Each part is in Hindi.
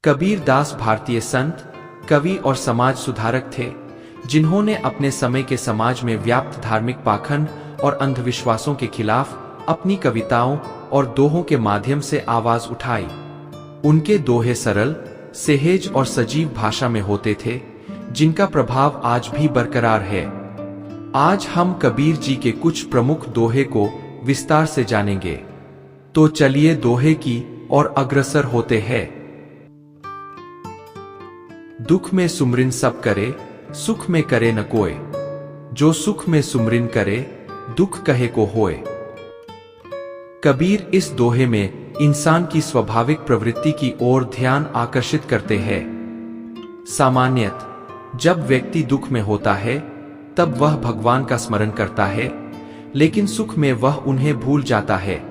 कबीर दास भारतीय संत, कवि और समाज सुधारक थे, जिन्होंने अपने समय के समाज में व्याप्त धार्मिक पाखंड और अंधविश्वासों के खिलाफ अपनी कविताओं और दोहों के माध्यम से आवाज उठाई। उनके दोहे सरल, सहज और सजीव भाषा में होते थे, जिनका प्रभाव आज भी बरकरार है। आज हम कबीर जी के कुछ प्रमुख दोहे को विस्तार से जानेंगे। तो चलिए दोहे की ओर अग्रसर होते हैं। दुख में सुमरिन सब करे, सुख में करे न कोय। जो सुख में सुमरिन करे, दुख कहे को होय। कबीर इस दोहे में इंसान की स्वाभाविक प्रवृत्ति की ओर ध्यान आकर्षित करते हैं। सामान्यतः जब व्यक्ति दुख में होता है, तब वह भगवान का स्मरण करता है, लेकिन सुख में वह उन्हें भूल जाता है।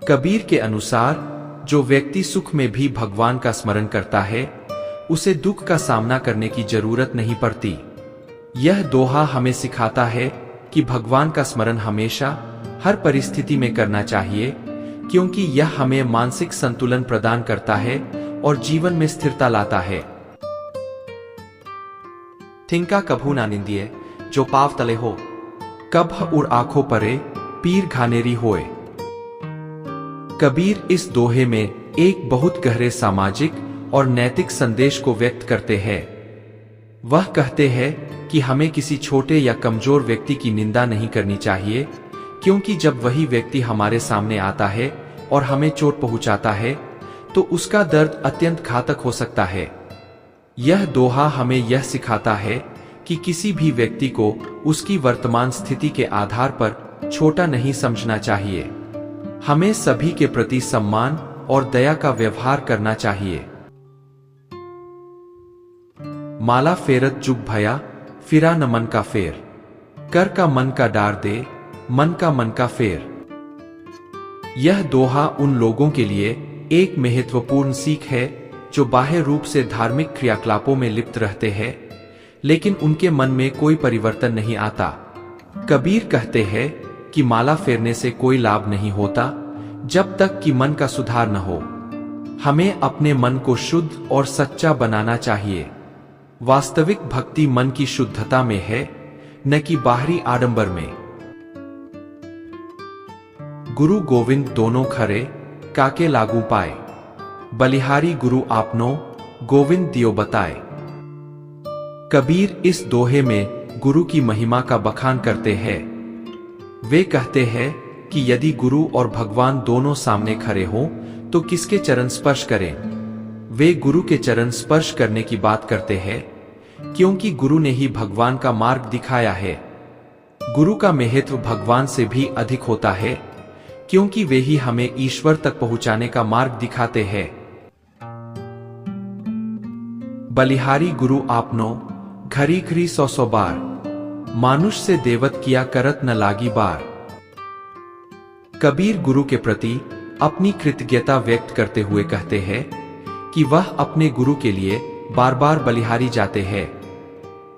कबीर के अनुसार जो व्यक्ति सुख में भी भगवान का स्मरण करता है, उसे दुख का सामना करने की जरूरत नहीं पड़ती। यह दोहा हमें सिखाता है कि भगवान का स्मरण हमेशा हर परिस्थिति में करना चाहिए, क्योंकि यह हमें मानसिक संतुलन प्रदान करता है और जीवन में स्थिरता लाता है। थिंका कभू ना निंदिए, जो पाव तले हो। कब उड़ आंखों परे, पीर घानेरी होए। कबीर इस दोहे में एक बहुत गहरे सामाजिक और नैतिक संदेश को व्यक्त करते हैं। वह कहते हैं कि हमें किसी छोटे या कमजोर व्यक्ति की निंदा नहीं करनी चाहिए, क्योंकि जब वही व्यक्ति हमारे सामने आता है और हमें चोट पहुंचाता है, तो उसका दर्द अत्यंत घातक हो सकता है। यह दोहा हमें यह सिखाता है कि किसी भी व्यक्ति को उसकी वर्तमान स्थिति के आधार पर छोटा नहीं समझना चाहिए। हमें सभी के प्रति सम्मान और दया का व्यवहार करना चाहिए। माला फेरत जुग भया, फिरा न मन का फेर। कर का मन का डार दे, मन का फेर। यह दोहा उन लोगों के लिए एक महत्वपूर्ण सीख है जो बाह्य रूप से धार्मिक क्रियाकलापों में लिप्त रहते हैं, लेकिन उनके मन में कोई परिवर्तन नहीं आता। कबीर कहते हैं कि माला फेरने से कोई लाभ नहीं होता जब तक कि मन का सुधार न हो। हमें अपने मन को शुद्ध और सच्चा बनाना चाहिए। वास्तविक भक्ति मन की शुद्धता में है, न कि बाहरी आडंबर में। गुरु गोविंद दोनों खरे, काके लागू पाए। बलिहारी गुरु आपनो, गोविंद दियो बताए। कबीर इस दोहे में गुरु की महिमा का बखान करते हैं। वे कहते हैं कि यदि गुरु और भगवान दोनों सामने खड़े हों, तो किसके चरण स्पर्श करें। वे गुरु के चरण स्पर्श करने की बात करते हैं, क्योंकि गुरु ने ही भगवान का मार्ग दिखाया है। गुरु का महत्व भगवान से भी अधिक होता है, क्योंकि वे ही हमें ईश्वर तक पहुंचाने का मार्ग दिखाते हैं। बलिहारी गुरु आपनो, घरी घरी सौ बार। मानुष से देवत किया करत न लागी बार। कबीर गुरु के प्रति अपनी कृतज्ञता व्यक्त करते हुए कहते हैं कि वह अपने गुरु के लिए बार बार बलिहारी जाते हैं।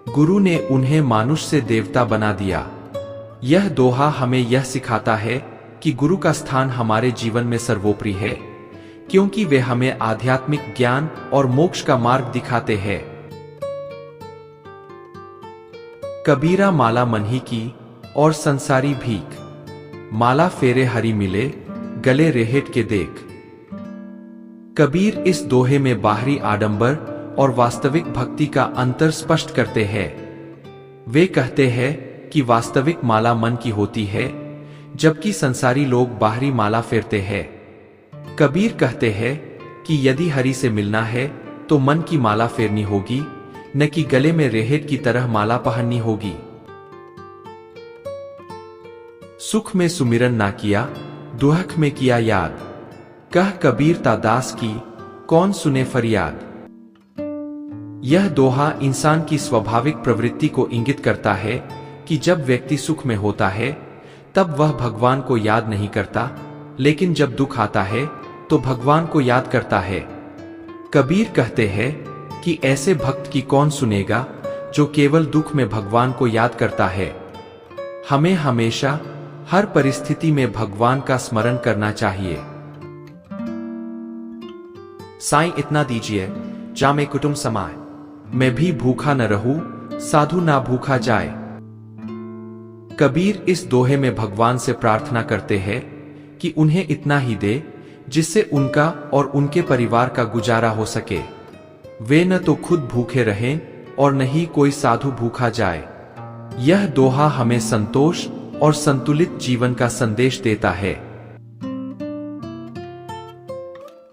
गुरु ने उन्हें मानुष से देवता बना दिया। यह दोहा हमें यह सिखाता है कि गुरु का स्थान हमारे जीवन में सर्वोपरि है, क्योंकि वे हमें आध्यात्मिक ज्ञान और मोक्ष का मार्ग दिखाते हैं। कबीरा माला मनही की और संसारी भीख। माला फेरे हरि मिले, गले रेहट के देख। कबीर इस दोहे में बाहरी आडंबर और वास्तविक भक्ति का अंतर स्पष्ट करते हैं। वे कहते हैं कि वास्तविक माला मन की होती है, जबकि संसारी लोग बाहरी माला फेरते हैं। कबीर कहते हैं कि यदि हरि से मिलना है तो मन की माला फेरनी होगी, न कि गले में रेहट की तरह माला पहननी होगी। सुख में सुमिरन ना किया, दुख में किया याद। कह कबीर ता दास की, कौन सुने फरियाद। यह दोहा इंसान की स्वाभाविक प्रवृत्ति को इंगित करता है कि जब व्यक्ति सुख में होता है, तब वह भगवान को याद नहीं करता, लेकिन जब दुख आता है तो भगवान को याद करता है। कबीर कहते हैं कि ऐसे भक्त की कौन सुनेगा जो केवल दुख में भगवान को याद करता है। हमें हमेशा हर परिस्थिति में भगवान का स्मरण करना चाहिए। साईं इतना दीजिए, जामे कुटुंब समाए, मैं भी भूखा न रहूं, साधु ना भूखा जाए। कबीर इस दोहे में भगवान से प्रार्थना करते हैं कि उन्हें इतना ही दे जिससे उनका और उनके परिवार का गुजारा हो सके। वे न तो खुद भूखे रहें और न ही कोई साधु भूखा जाए। यह दोहा हमें संतोष और संतुलित जीवन का संदेश देता है।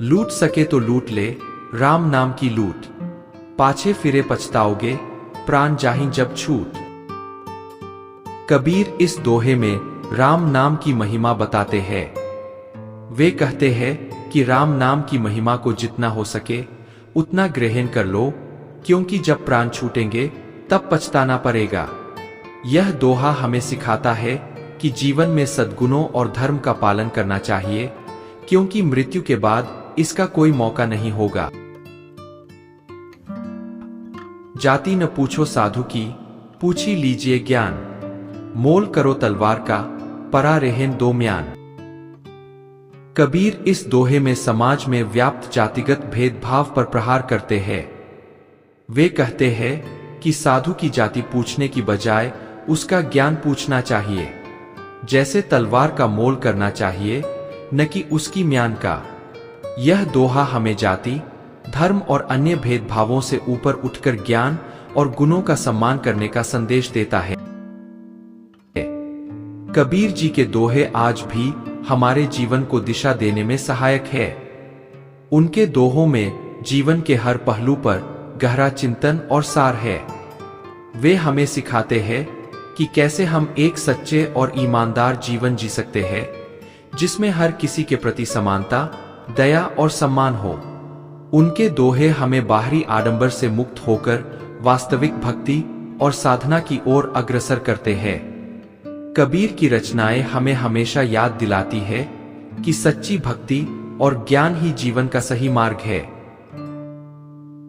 लूट सके तो लूट ले, राम नाम की लूट, पाछे फिरे पछताओगे, प्राण जाहिं जब छूट। कबीर इस दोहे में राम नाम की महिमा बताते हैं। वे कहते हैं कि राम नाम की महिमा को जितना हो सके उतना ग्रहण कर लो, क्योंकि जब प्राण छूटेंगे तब पछताना पड़ेगा। यह दोहा हमें सिखाता है कि जीवन में सद्गुणों और धर्म का पालन करना चाहिए, क्योंकि मृत्यु के बाद इसका कोई मौका नहीं होगा। जाति न पूछो साधु की, पूछी लीजिए ज्ञान, मोल करो तलवार का, परा रहें दो म्यान। कबीर इस दोहे में समाज में व्याप्त जातिगत भेदभाव पर प्रहार करते हैं। वे कहते हैं कि साधु की जाति पूछने की बजाय उसका ज्ञान पूछना चाहिए, जैसे तलवार का मोल करना चाहिए न कि उसकी म्यान का। यह दोहा हमें जाति, धर्म और अन्य भेदभावों से ऊपर उठकर ज्ञान और गुणों का सम्मान करने का संदेश देता है। कबीर जी के दोहे आज भी हमारे जीवन को दिशा देने में सहायक है। उनके दोहों में जीवन के हर पहलू पर गहरा चिंतन और सार है। वे हमें सिखाते हैं कि कैसे हम एक सच्चे और ईमानदार जीवन जी सकते हैं, जिसमें हर किसी के प्रति समानता, दया और सम्मान हो। उनके दोहे हमें बाहरी आडंबर से मुक्त होकर वास्तविक भक्ति और साधना की ओर अग्रसर करते हैं। कबीर की रचनाएं हमें हमेशा याद दिलाती है कि सच्ची भक्ति और ज्ञान ही जीवन का सही मार्ग है।